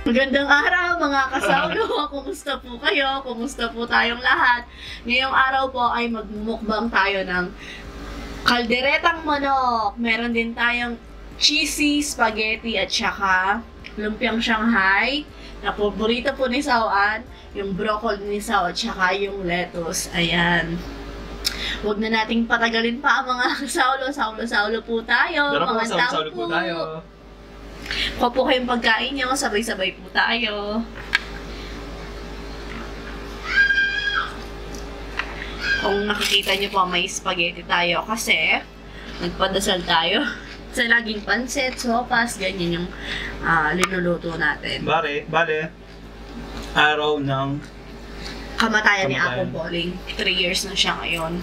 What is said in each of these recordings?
Magandang araw mga kasawlo! Kumusta po kayo? Kumusta po tayong lahat? Ngayong araw po ay magmumukbang tayo ng kalderetang manok. Meron din tayong cheesy spaghetti at saka lumpiang Shanghai na paborito po ni Sawan, yung broccoli ni Saw at saka yung lettuce. Ayan. Huwag na nating patagalin pa ang mga kasawlo. Saulo-saulo po tayo. Dara po, Mga saulo po tayo. Kuha po kayong pagkain nyo, sabay-sabay po tayo. Kung nakikita nyo po, may spaghetti tayo kasi nagpadasal tayo sa laging pansit, sopas, ganyan yung linuluto natin. Bale, araw ng Kamatayan ni Apong Boling. 3 years na siya ngayon.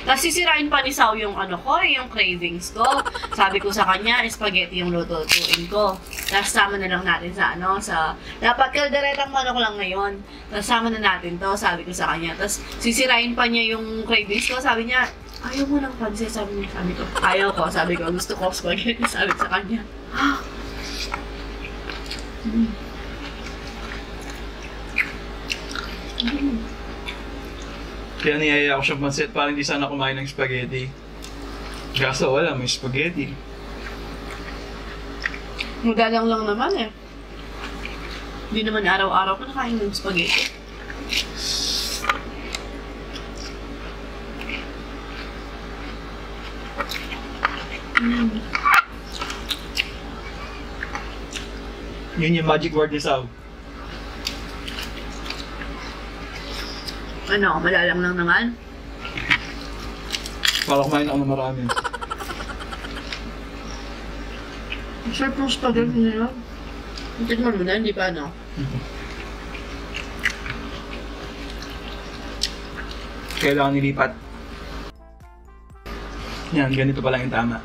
Tapos sisirain pa ni Saw yung yung cravings ko. Sabi ko sa kanya, spaghetti yung lutuin ko. Tapos sama na lang natin sa dapat kalderetang manok lang ngayon. Tapos sama na natin to, sabi ko sa kanya. Tapos sisirain pa niya yung cravings ko. Sabi niya, ayaw mo ng pansit. Sabi ko, ayaw ko. Sabi ko, gusto ko spaghetti. Sabi ko sa kanya, Kaya niyaya ko siyang pansit para hindi sana kumain ng spaghetti. Kaso wala, may spaghetti. Madalang lang naman eh. Hindi naman araw-araw pa nakain ng spaghetti. Yun yung magic word ni Saw. Malalang lang naman. Para kumain ako ng marami. Sarap ng spaghetti nila. Tikman mo na, hindi pa Kailangan nilipat. Yan, ganito pala yung tama.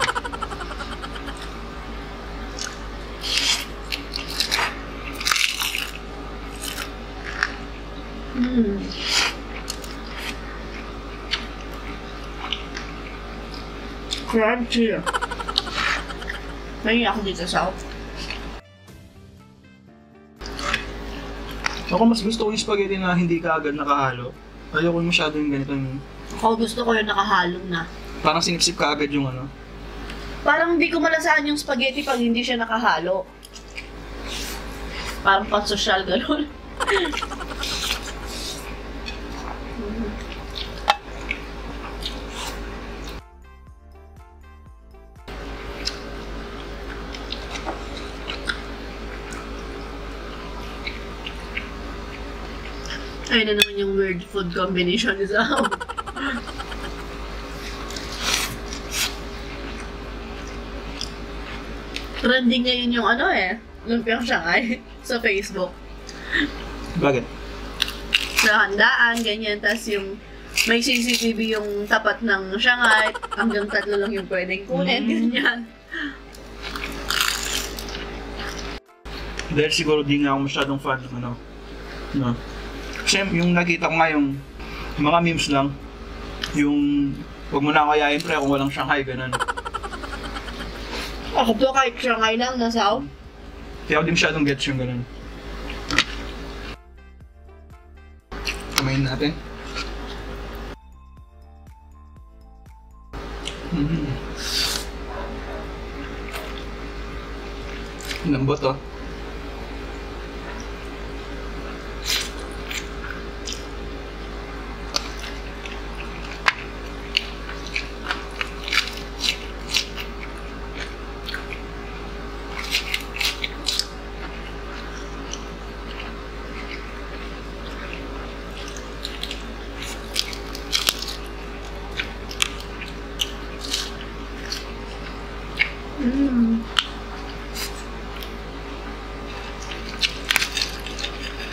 Crunchy. Mahiya ako dito sa Ako mas gusto ko yung spaghetti na hindi ka agad nakahalo. Ayoko masyado yung ganito yung... Ako gusto ko yung nakahalo na. Parang sinipsip ka agad yung Parang hindi ko malasahan yung spaghetti pag hindi siya nakahalo. Parang pang-social gano'n. Ayun na naman yung weird food combination ni Saw. Trending ngayon yung lumpiang Shanghai sa Facebook. Bakit? Sa handaan, ganyan. Tapos yung may CCTV yung tapat ng Shanghai, hanggang 3 lang yung pwedeng kunin, ganyan. Dahil siguro di nga ako masyadong fan ng Kasi yung nakita ko nga yung mga memes lang, yung wag mo na kayain pre kung walang Shanghai, ganun. Ako po kahit Shanghai lang, Saw. Kaya ako di masyadong gets yung ganun. Kamayin natin. Lambot oh.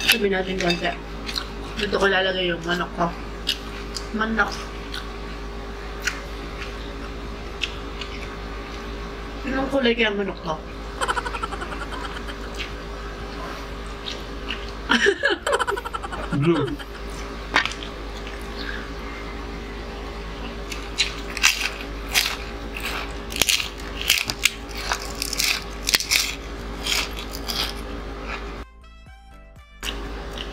Sabi natin konti. Dito ko lalagay yung manok ko. Manok. Anong kulay kaya ang manok ko? Blue.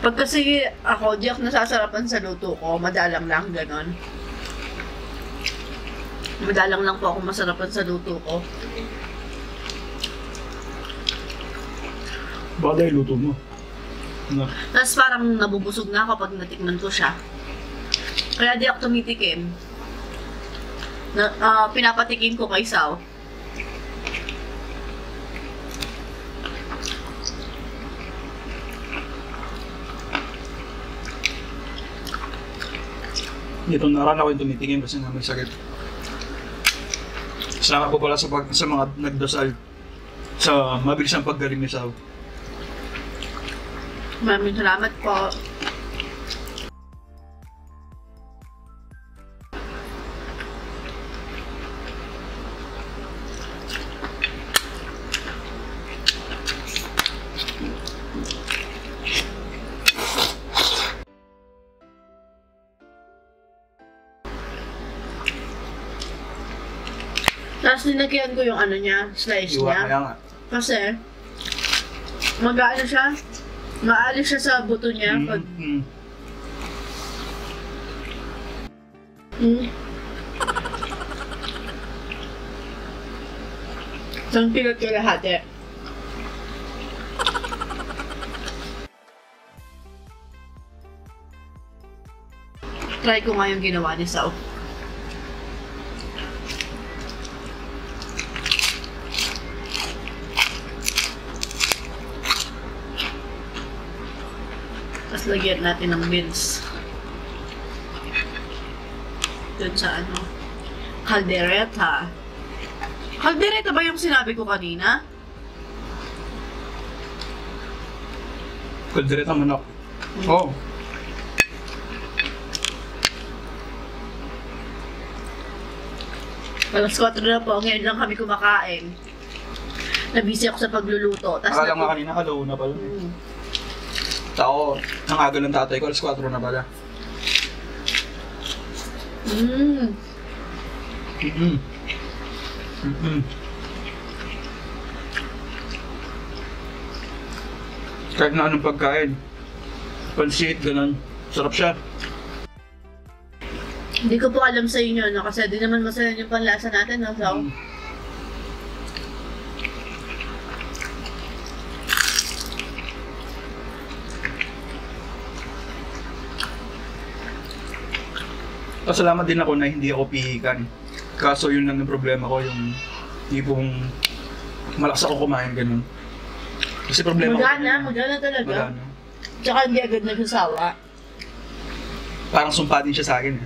Pag kasi ako, di ako nasasarapan sa luto ko, madalang lang, ganon. Madalang lang po ako masarapan sa luto ko. Baka dahil luto mo. No. Tapos parang nabubusog na ako pag natikman ko siya. Kaya di ako tumitikim. Pinapatikim ko kay Sao. Dito naran ako yung tumitingin kasi nga may sakit. Salamat po pala sa mga nagdasal sa mabilis ang paggaling ni Sao. Maraming salamat po. Tapos nilagyan ko yung ano niya, slice Iwa niya. kaya nga. Kasi, mag-ano siya, maalis siya sa buto niya. Pag, Isang pilot ko lahat eh. Try ko nga yung ginawa ni Sao. Tapos lagyan natin ng beans. Dun sa ano, caldereta. Caldereta ba yung sinabi ko kanina? Caldereta manok. Oh. Alas 4 na po, ngayon lang kami kumakain. Nabisi ako sa pagluluto. Akala nga kanina, alauna pala. Tao, ang aga ng tatay ko, alas 4 na pala. Kahit na anong pagkain. Pansit, ganun. Sarap siya. Hindi ko po alam sa inyo, no? Kasi di naman masaya yung panlasa natin, no? So, Pasalamat din ako na hindi ako pihikan. Kaso yun lang yung problema ko, yung tipong malakas ako kumain, ganun. Kasi problema magana talaga. Magana. Tsaka hindi agad nagsasawa. Parang sumpa din siya sa akin.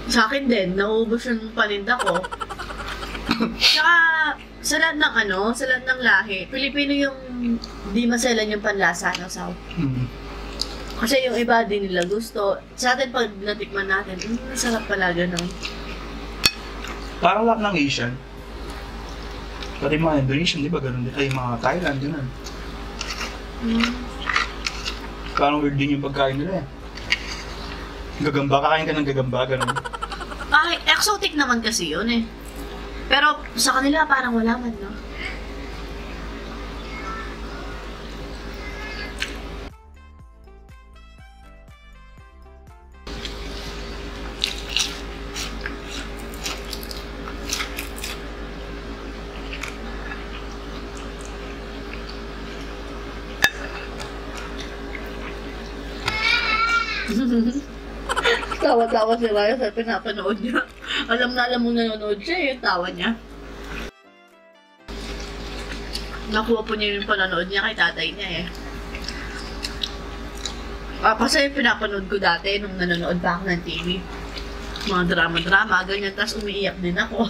Sa akin din, nauubos yung paninda ko. Tsaka, sa lahat ng ano, sa lahat ng lahi, Pilipino yung di maselan yung panlasa ng Sao. Kasi yung iba din nila gusto. Sa atin pag natikman natin, sarap pala ganun. Parang lahat ng Asian. Pati mga Indonesian, di ba? Ganun din. Ay, mga Thailand, ganun. Parang weird din yung pagkain nila eh. Gagamba, kakain ka ng gagamba, ganun. Ay, exotic naman kasi yun eh. Pero sa kanila parang wala man, no? Tawa-tawa si Raya sa pinapanood niya. Alam na alam mo nanonood siya, yung tawa niya. Nakuha po niya yung panonood niya kay tatay niya eh. Kasi pinapanood ko dati nung nanonood pa ako ng TV. Mga drama-drama, ganyan. Tapos umiiyak din ako.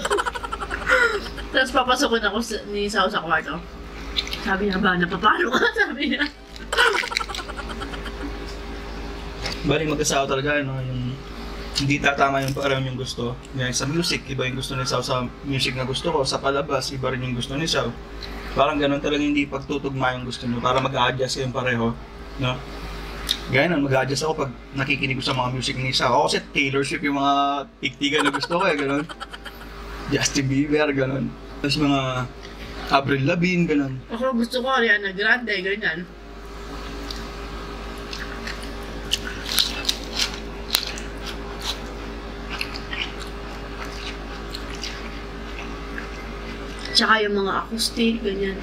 Tapos papasok ko na ako ni Sao sa kwarto. Sabi niya ba, napapalo ka? Sabi niya. Bali mag-asawa talaga, no? Yung hindi tatama yung parang yung gusto. Yan, sa music, iba yung gusto ni Sao sa music na gusto ko. Sa palabas, iba rin yung gusto ni Sao. Parang ganun talaga hindi pagtutugma yung gusto nyo para mag-a-adjust kayong pareho, no? Ganyan, mag-a-adjust ako pag nakikinig ko sa mga music ni Sao. Ako kasi Taylor Swift yung mga tiktigan na gusto ko eh, ganun. Justin Bieber, ganun. Tapos mga Avril Lavigne, ganun. Ako gusto ko Ariana Grande, ganyan. Tsaka yung mga acoustic, ganyan.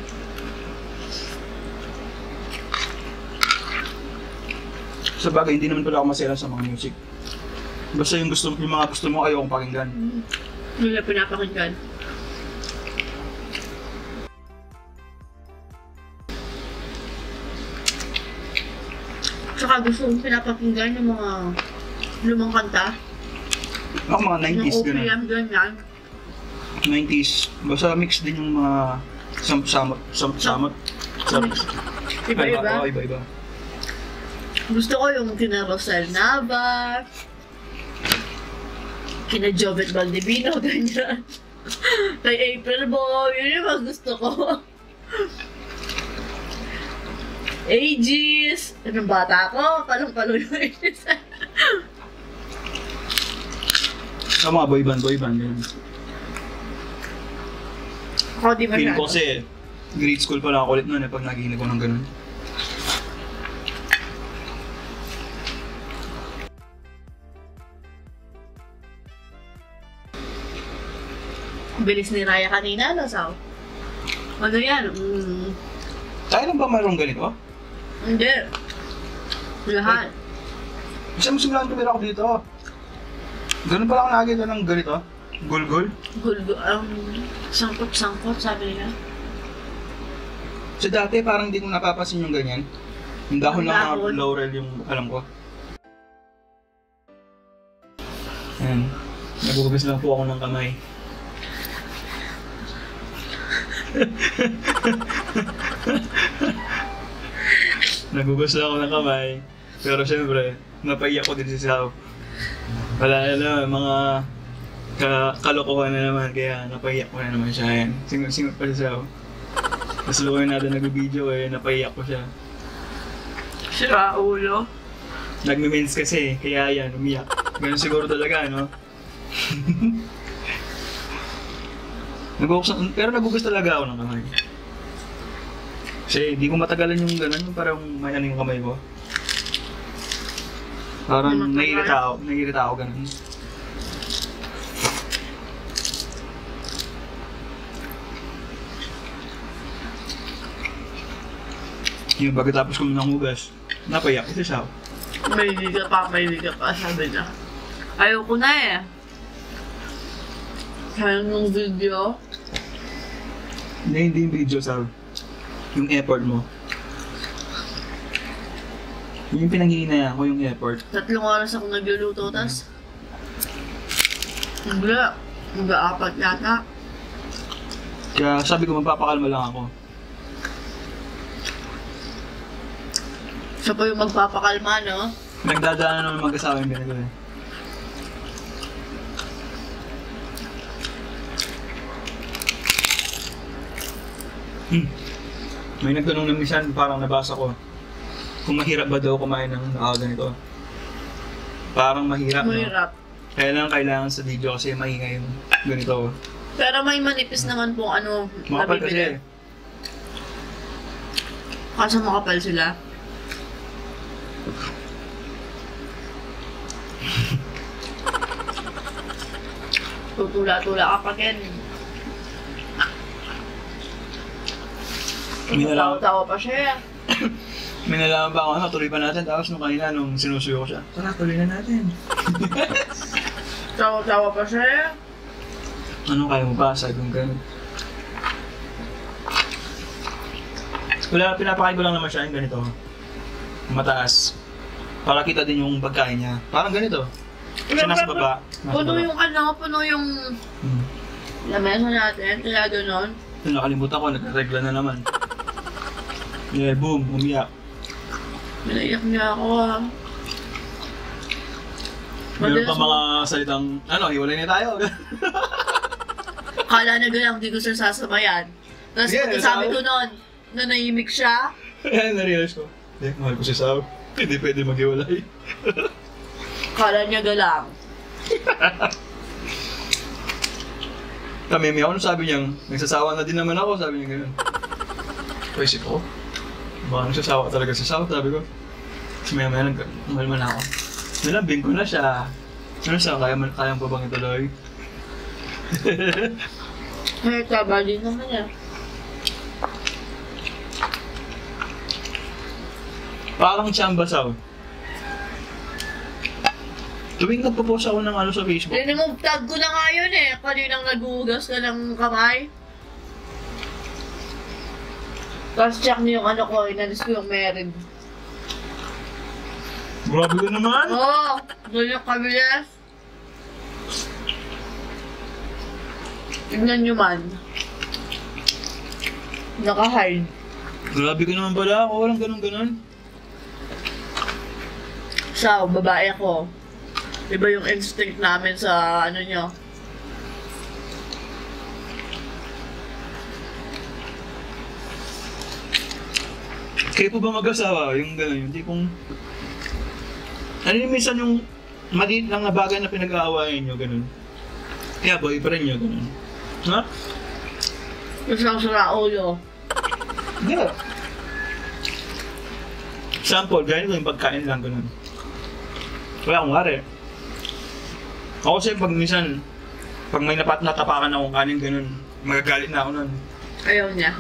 Sa bagay, hindi naman pala ako masaya sa mga music. Basta yung mga gusto mo ayaw kong pakinggan. Hindi na pinapakinggan. Tsaka gusto kong pinapakinggan yung mga lumang kanta. Ako mga 90s Yung ganun. OPM, ganyan. 90s. Basta mix din yung mga samot. Iba-iba. Iba-iba. Gusto ko yung kina Rosel Nava, kina Jovet Valdivino, ganyan. Kay April Boy, yun yung mas gusto ko. Aegis, anong bata ko, palong-palo yung Aegis. Sa mga boyband, ganun. Ako di Feel ko masyado. kasi, grade school pa lang ako ulit noon pag naginig ko ng ganun. Bilis ni Raya kanina, no, Sao? Ano yan? Tayo lang ba mayroong ganito? Hindi. Lahat. Isa mo simulan tumira ako dito. Ganun pala ako nakakita ng ganito. Gul-gul. Sangkot-sangkot, sabi nila. So dati parang hindi ko napapansin yung ganyan. Yung dahon Ang lang dahon. ng laurel yung alam ko. Ayan. Nagugugas lang po ako ng kamay. Nagugas lang ako ng kamay. Pero syempre, napaiyak ko din si Sao. Wala na mga kalokohan na naman, kaya napaiyak ko na naman siya. Yan. Singot pa si Sao. Tapos lukuhin natin nag-video napaiyak ko siya. Sira ulo. Nagme-mens kasi, kaya yan, umiyak. Ganun siguro talaga, no? Pero nagugas talaga ako ng kamay. Kasi di ko matagalan yung ganun, yung parang may ano yung kamay ko. Parang naiirita ako ganun. Yung pagkatapos ko ng hugas, napaiyak ko siya. May higa pa, sabi niya. Ayoko na eh. Kaya nung video, Hindi yung video, Sal. Yung effort mo. Yung pinanghihinayaan ko yung effort. 3 oras ako nagluluto, tas mag-aapat yata. Kaya sabi ko magpapakalma lang ako. Siya pa yung magpapakalma, no? Nagdadaanan naman mag-asawa yung ganito eh. May nagtanong ng minsan, parang nabasa ko, kung mahirap ba daw kumain ng ganito. Parang mahirap, no? Mahirap. Kaya lang kailangan sa video kasi maingay yung ganito. Pero may manipis naman po Makapal kasi. nabibili. Kaso makapal sila. Tutula-tula ka pa, Ken. Tawa pa siya. May nalaman ba ako, tuloy pa natin. Tapos nung kanina, nung sinusuyo ko siya, tara, tuloy na natin. Tawa pa siya. Ano kaya mo ba? Sabi kong ganun. Wala, pinapakain ko lang naman siya yung ganito. Mataas. Para kita din yung pagkain niya. Parang ganito. Siya nasa baba. Puno yung lamesa natin. Kaya gano'n. Ito, nakalimutan ko, nagregla na naman. Yeah, boom, umiyak. Minaiyak niya ako ah. Meron pa mga salitang, hiwalay na tayo. Kala na gano'n, hindi ko siya sasabayan. Tapos Yeah, pagkasabi sabi- ko noon, na naimik siya, Ayan, na-realize ko. Mahal ko si Sao. Hindi pwede maghiwalay. kala niya galang. Kami, ano sabi niya? Nagsasawa na din naman ako, sabi niya gano'n. Paisip ko, baka nagsasawa talaga si Sao, sabi ko. Tapos maya-maya nagmalman ako. Nilambing ko na siya. Ano siya, kaya pa bang ituloy? Ay, taba din naman yan. Parang Chambasaw. Tuwing nagpo-post ako ng ano sa Facebook. Remove tag ko na nga yun eh. Kaninang naguhugas ka ng kamay. Tapos check niyo yung ano ko, inalis ko yung meron. Grabe ka naman! Oo, doon yung kabilis. Tignan nyo man. Naka-hide. Grabe ka naman pala, ako walang ganun-ganun. Siya, babae ako. Iba yung instinct namin sa ano nyo. Kayo po ba mag-asawa? Yung gano'n, yung tipong... Ano yung minsan yung maliit lang na bagay na pinag-aawayan nyo, gano'n. Kaya boyfriend nyo, gano'n. Ha? Isang sira ulo. Yeah. Sample, gano'n ko yung pagkain lang, gano'n. Kaya kung nga ako kasi pag minsan, pag may natapakan akong kanin, gano'n, magagalit na ako nun. Ayaw niya.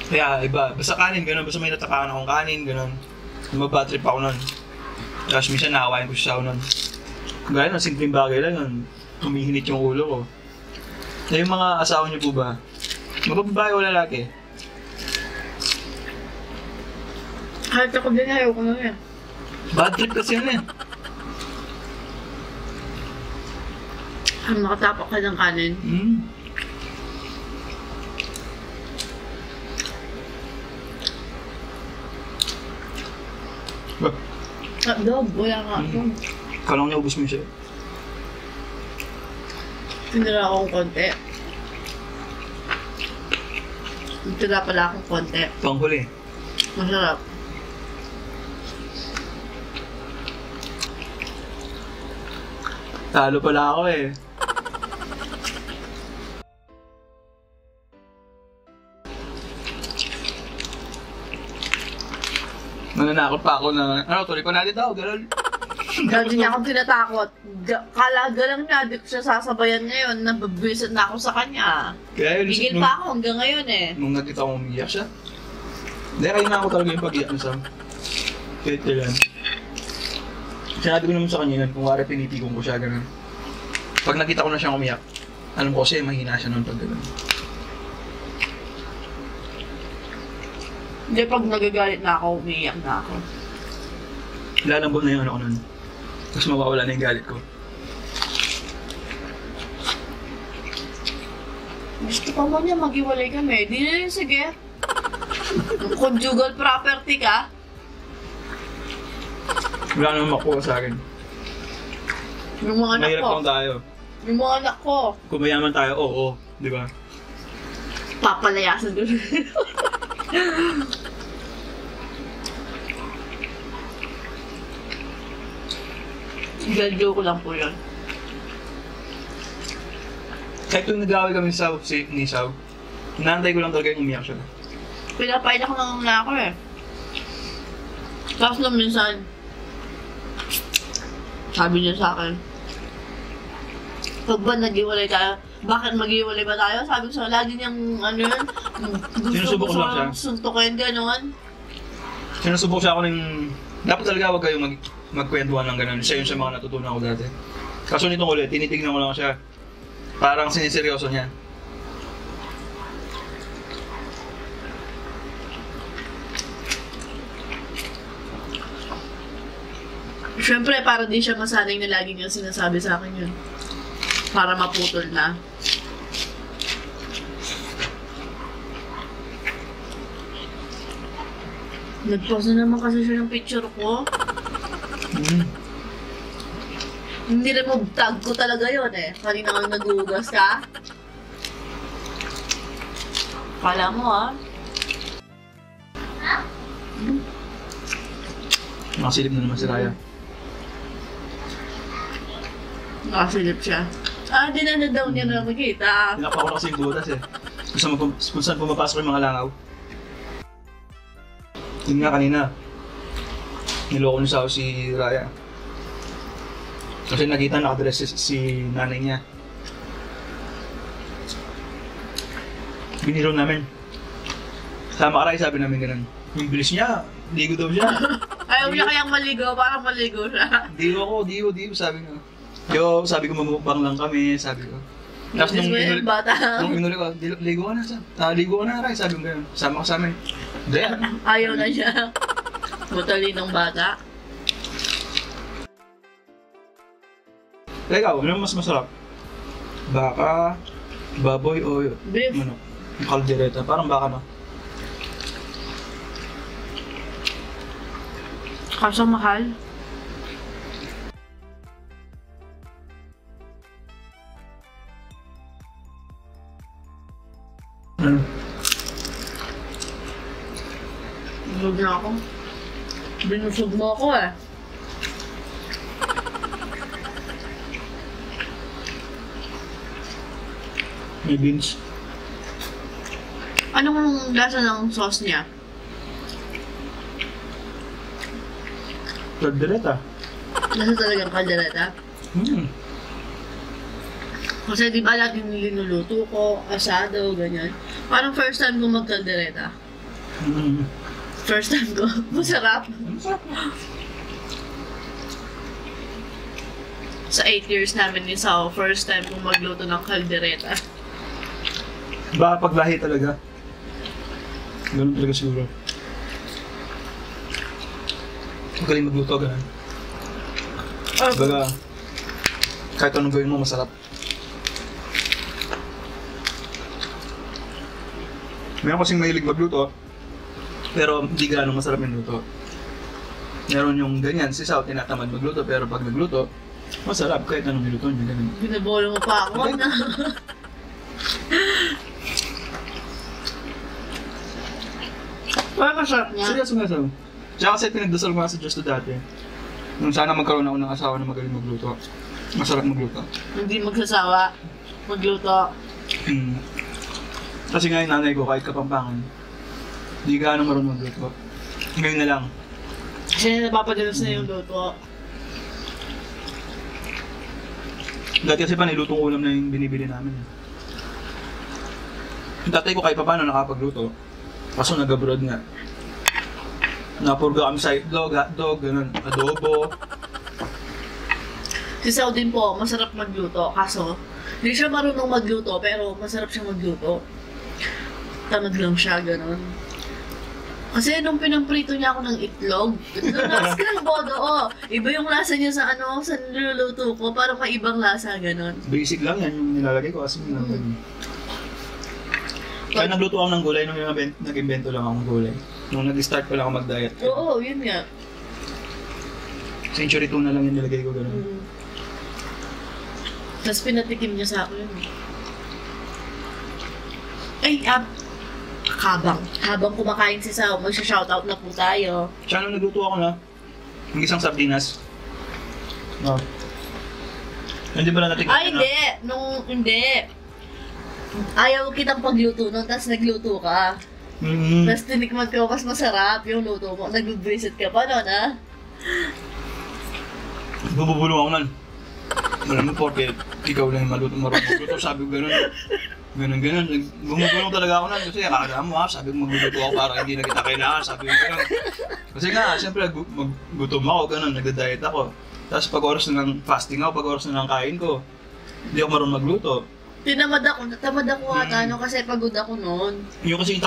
Kaya iba, basta kanin, gano'n, basta may natapakan akong kanin, gano'n. Mabad trip ako nun. Tapos minsan nakawain ko siya nun. Gaya ng simpleng bagay lang nun, humihinit yung ulo ko. Na yung mga asawa niyo po ba? Mababae o lalaki? Kahit ako din, ayaw ko na yan. Bad trip kasi yun eh. Makatapak ka ng kanin. Dog, wala nga ako. Kala ko naubos mo siya. Tinira akong konti. Tinira pala akong konti. Panghuli. Masarap. Talo pala ako eh. Nananakot pa ako na, tuloy pa natin daw, gano'n. Hindi niya akong tinatakot. Kalaga lang niya, di ko siya sasabayan ngayon. Nababwisit na ako sa kanya. Kaya yun, Gigil pa ako hanggang ngayon eh. Nung nakita ko umiyak siya. Hindi, kayo na ako talaga yung pag-iyak na Sam. Kahit kailan. Sinabi ko naman sa kanya yun, kung wari pinipigong ko siya, gano'n. Pag nakita ko na siyang umiyak, alam ko kasi mahina siya noon pag gano'n. Hindi, pag nagagalit na ako, umiiyak na ako. Lalambot na yung ano ko nun. Tapos mawawala na yung galit ko. Gusto pa mo niya maghiwalay kami. Di na yun, sige. Conjugal property ka. Wala naman makuha sa akin. Yung mga anak Mahirap ko. lang tayo. Yung mga anak ko. Kung mayaman tayo, oo. Di ba? Papalayasan ko. Gadyo ko lang po yun. Kahit kung nag-away kami sa ni Saw, inaantay ko lang talaga yung umiyak siya. Pinapainak ko lang na ako eh. Tapos nung minsan, sabi niya sa akin, pag ba nag-iwalay tayo, bakit mag-iwalay ba tayo? Sabi ko sa lagi niyang ano yun, gusto Sinusubok ko lang siya. sa suntukin, gano'n. Sinusubok siya ako ng... Dapat talaga huwag kayong magkwentuhan ng gano'n. Siya yun sa mga natutunan ko dati. Kaso nitong ulit, tinitignan ko lang siya. Parang siniseryoso niya. Siyempre, para di siya masanay na lagi niyang sinasabi sa akin yun. Para maputol na. Nag-post na naman kasi siya ng picture ko. Hindi remove tag ko talaga yun eh. Kanina kang nagugas ka. Kala mo ah. Nakasilip na naman si Raya. Nakasilip siya. Ah, di na daw niya nakikita. Tinapa ko na kasi yung butas eh. Kung saan pumapasok yung mga langaw. Yun nga kanina. Niloko niya sa si Raya. Kasi nakita nakadress si nanay niya. Piniro namin. Sama ka rin, sabi namin ganun. Yung bilis niya, ligo daw siya. Ayaw niya kayang maligo, parang maligo siya. Digo, sabi ko. Yo, sabi ko mamukbang lang kami, sabi ko. Tapos nung Yung bata. inuli ko, ligo ka na, ligo ka na rin, sabi ko ganun. Sama ka sa amin. Hindi. Ayaw na siya. Matalinong bata. Ikaw, ano mas masarap? Baka, baboy o Beef. ano? Kaldereta, parang baka na. Kaso mahal. Ano? Busog na ako. Binusog mo ako eh. May beans. Anong lasa ng sauce niya? Kaldereta. Lasa talagang kaldereta? Kasi di ba lagi niluluto ko, asado, ganyan. Parang first time ko magkaldereta. First time ko. Masarap. Masarap. Sa 8 years namin ni Sao, first time kong magluto ng kaldereta. Baka paglahi talaga. Ganun talaga siguro. Magaling magluto, ganun. Baga, kahit anong gawin mo, masarap. Meron kasing mahilig magluto, pero hindi gaano masarap yung luto. Meron yung ganyan, si Sao tinatamad magluto, pero pag nagluto, masarap kahit anong niluto niya, ganun. Binabolo mo pa ako na. Parang masarap niya. Seryoso nga, Sao. Tsaka kasi pinagdasal ko nga sa Diyos to dati. Nung sana magkaroon ako ng asawa na magaling magluto. Masarap magluto. Hindi magsasawa. Magluto. Kasi nga yung nanay ko, kahit Kapampangan, hindi gaano marunong magluto. Ngayon na lang. Kasi napapadalas na yung luto. Dati kasi pa nilutong ulam na yung binibili namin. Yung tatay ko kahit pa paano nakapagluto. Kaso nag-abroad nga. Napurga kami sa itlog, hotdog, ganun, adobo. Si Sao din po, masarap magluto. Kaso, hindi siya marunong magluto, pero masarap siya magluto. Tamad lang siya, ganun. Kasi nung pinamprito niya ako ng itlog, scrambled, oo. Iba yung lasa niya sa sa niluluto ko, parang may ibang lasa, ganun. Basic lang yan yung nilalagay ko kasi kaya nagluto ako ng gulay nung nag-invento lang akong gulay. Nung nag-start pa lang ako mag-diet. Oo, yun nga. Century tuna lang yung nilagay ko, gano'n. Tapos pinatikim niya sa akin. Ay, habang kumakain si Sao, magsha-shoutout na po tayo. Siya nung nagluto ako na, yung isang sardinas. No. Hindi ba na natin? Ay, hindi. Ayaw kitang pagluto nun, tapos nagluto ka. Tapos tinikman ko, mas masarap yung luto mo. Nag-visit ka pa nun, ha? Bububulong ako nun. Alam mo, porque ikaw lang yung marunong magluto. Sabi ko gano'n. Ganun. Bumubulong talaga ako nun. Kasi akala mo, sabi ko magluluto ako para hindi na kita kailangan. Sabi ko gano'n. Kasi nga, siyempre, gutom ako, gano'n. Nagda-diet ako. Tapos pag oras na ng fasting ako, pag oras na ng kain ko, hindi ako marunong magluto. Natamad ako ata, kasi pagod ako noon. Yung kasi yung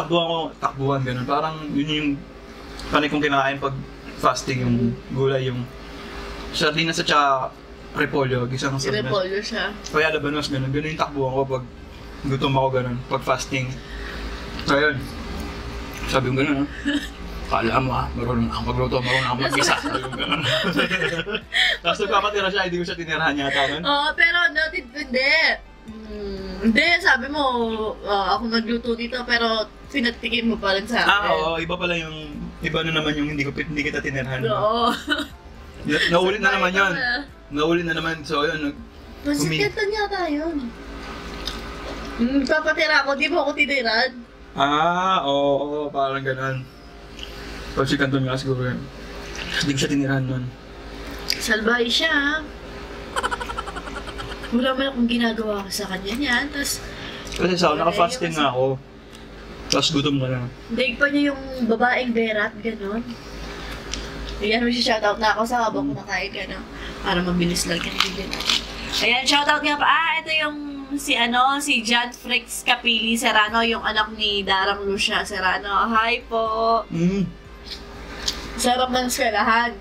takbuhan gano'n. Parang yun yung panay kong kinakain pag fasting, yung gulay, yung sardinas at saka repolyo, gisang sardinas. Repolyo siya. Kaya labanos, gano'n. Gano'n yung takbuhan ko pag gutom ako, gano'n. Pag fasting. So yun. Sabi ko gano'n, kala mo marunong ako magluto, marunong ako mag-isa. Sabi ko gano'n. Tapos nagpapatira siya, hindi ko siya tinirahan yata nun. Oo, pero hindi, sabi mo, ako nagluto dito, pero pinatikim mo pa rin sa akin. Oo, iba pala yung, iba na naman yung hindi kita tinirhan. Oo. Naulit na naman yun. Naulit na naman, so yun. Masikatan yata yun. Papatira ako, di ba ako tiniran? Oo, parang ganun. Pag si Canton nga siguro yun. Hindi ko siya tinirahan nun. Salbahe siya. Wala man akong ginagawa sa kanya niyan, tapos... Kasi naka-fasting nga ako. Tapos gutom ka na. Daig pa niya yung babaeng berat, gano'n. Ayan, may shoutout na ako sa habang kumakain ka na. Para mabilis lang yung video natin. Ayan, shoutout nga pa. Ito yung si John Fricks Capili Serrano, yung anak ni Darang Lucia Serrano. Hi po! Sarap ng eskwelahan.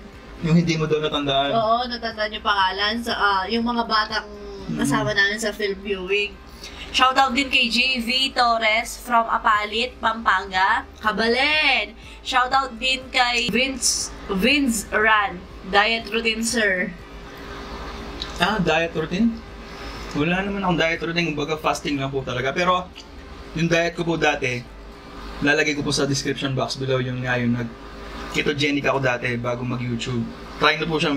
Yung hindi mo daw natandaan. Oo, natandaan yung pangalan. Yung mga batang kasama namin sa film viewing. Shoutout din kay JV Torres from Apalit, Pampanga, Kabalen. Shoutout din kay Vince Ran, diet routine sir. Diet routine? Wala naman akong diet routine, kumbaga fasting lang po talaga. Pero yung diet ko po dati, lalagay ko po sa description box below yung ketogenic ako dati bago mag-YouTube. Try niyo po siyang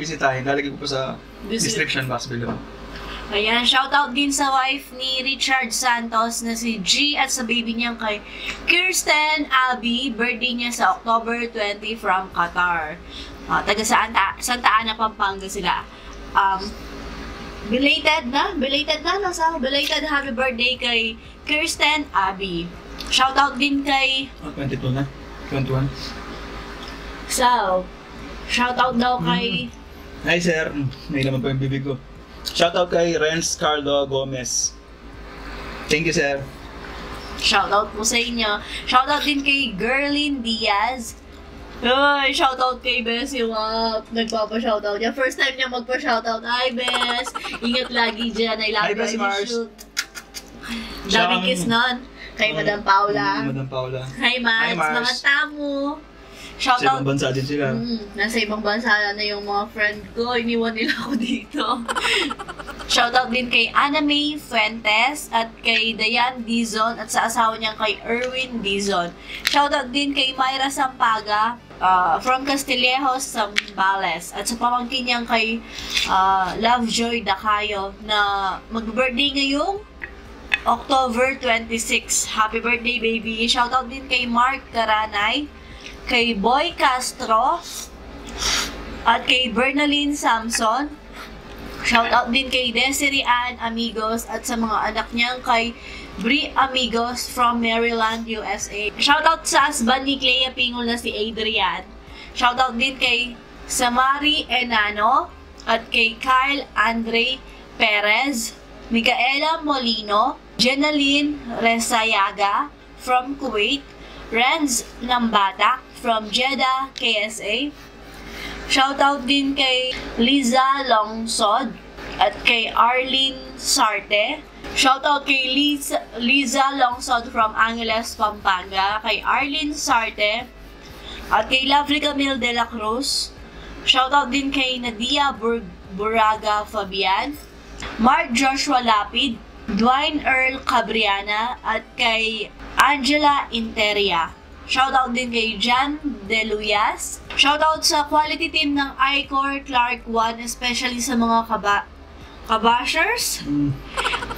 bisitahin. Lalagay ko po sa description box below. Ayan, shoutout din sa wife ni Richard Santos na si G at sa baby niyang kay Kirsten Abby. Birthday niya sa October 20 from Qatar. Taga Santa Ana, Pampanga sila. Belated Belated happy birthday kay Kirsten Abby. Shoutout din kay 22 na? 21? So, shoutout daw kay Hi sir, may naman pa yung bibig ko. Shoutout kay Renz Carlo Gomez. Thank you, sir. Shoutout po sa inyo. Shoutout din kay Gerlin Diaz. Ay, shoutout kay Bes yung nagpapa-shoutout niya. First time niya magpa-shoutout. Hi, Bes! Ingat lagi dyan. I love Hi, Bes Mars. Daming kiss nun. Kay Madam Paula. Madam Paula. Hi, Mars. Hi, Mars. Mga tamo. Sa ibang bansa din sila. Nasa ibang bansa na yung mga friend ko. Iniwan nila ako dito. Shoutout din kay Ana May Fuentes at kay Dayan Dizon at sa asawa niyang kay Erwin Dizon. Shoutout din kay Myra Sampaga from Castillejos, Zambales at sa pamangkin niyang kay Lovejoy Dacayo na mag-birthday ngayong October 26. Happy birthday, baby! Shoutout din kay Mark Karanay, kay Boy Castro, at kay Bernaline Samson. Shoutout din kay Desiree Ann Amigos at sa mga anak niyang kay Bri Amigos from Maryland, USA. Shoutout sa husband ni Clea Pingol na si Adrian. Shoutout din kay Samari Enano at kay Kyle Andre Perez, Micaela Molino, Jenaline Resayaga from Kuwait, Renz Nambatak from Jeddah, KSA. Shoutout din kay Liza Longsod at kay Arlene Sarte. Shoutout kay Liza Longsod from Angeles, Pampanga, kay Arlene Sarte at kay Lovely Camille de la Cruz. Shoutout din kay Nadia Buraga Fabian, Mark Joshua Lapid, Dwayne Earl Cabriana at kay Angela Interia. Shoutout din kay Jan Deluyas. Shoutout sa quality team ng Icor Clark 1, especially sa mga kabashers.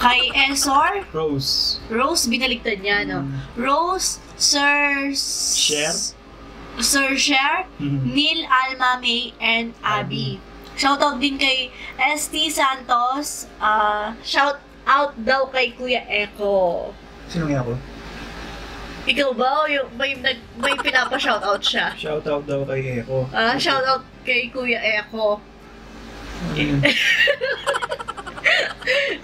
Kay Esor. Rose, binaligtad niya, no? Rose, Sir Cher, Neil Alma May, and Abby. Shoutout din kay ST Santos. Shout out daw kay Kuya Eko. Sino nga ako? Ikaw ba? O may pinapa-shoutout siya? Shoutout daw kay Eko. Shoutout kay Kuya Eko.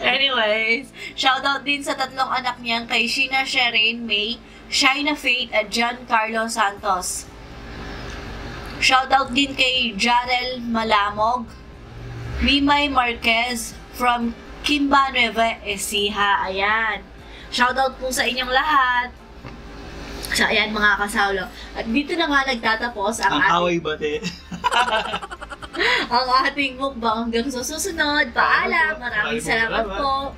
Anyways, shoutout din sa tatlong anak niyang kay Sheena Sheraine May, Shaina Faith at Giancarlo Santos. Shoutout din kay Jarel Malamog, Mimay Marquez from Kimba Nueva Ecija. Ayan. Shoutout po sa inyong lahat. So, ayan mga kasawlo. At dito na nga nagtatapos ang away bate. ang ating mukbang hanggang sa susunod. Paalam. Maraming salamat po.